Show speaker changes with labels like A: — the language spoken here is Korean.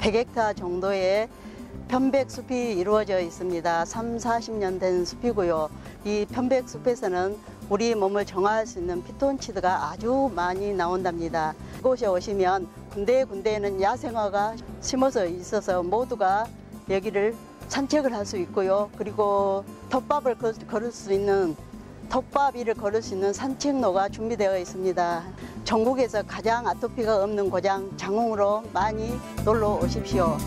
A: 100헥타 정도의 편백숲이 이루어져 있습니다. 40년 된 숲이고요. 이 편백숲에서는 우리 몸을 정화할 수 있는 피톤치드가 아주 많이 나온답니다. 이곳에 오시면 군데군데에는 야생화가 심어져 있어서 모두가 여기를 산책을 할 수 있고요. 그리고 텃밥을 걸을 수 있는 텃밭 위를 걸을 수 있는 산책로가 준비되어 있습니다. 전국에서 가장 아토피가 없는 고장 장흥으로 많이 놀러 오십시오.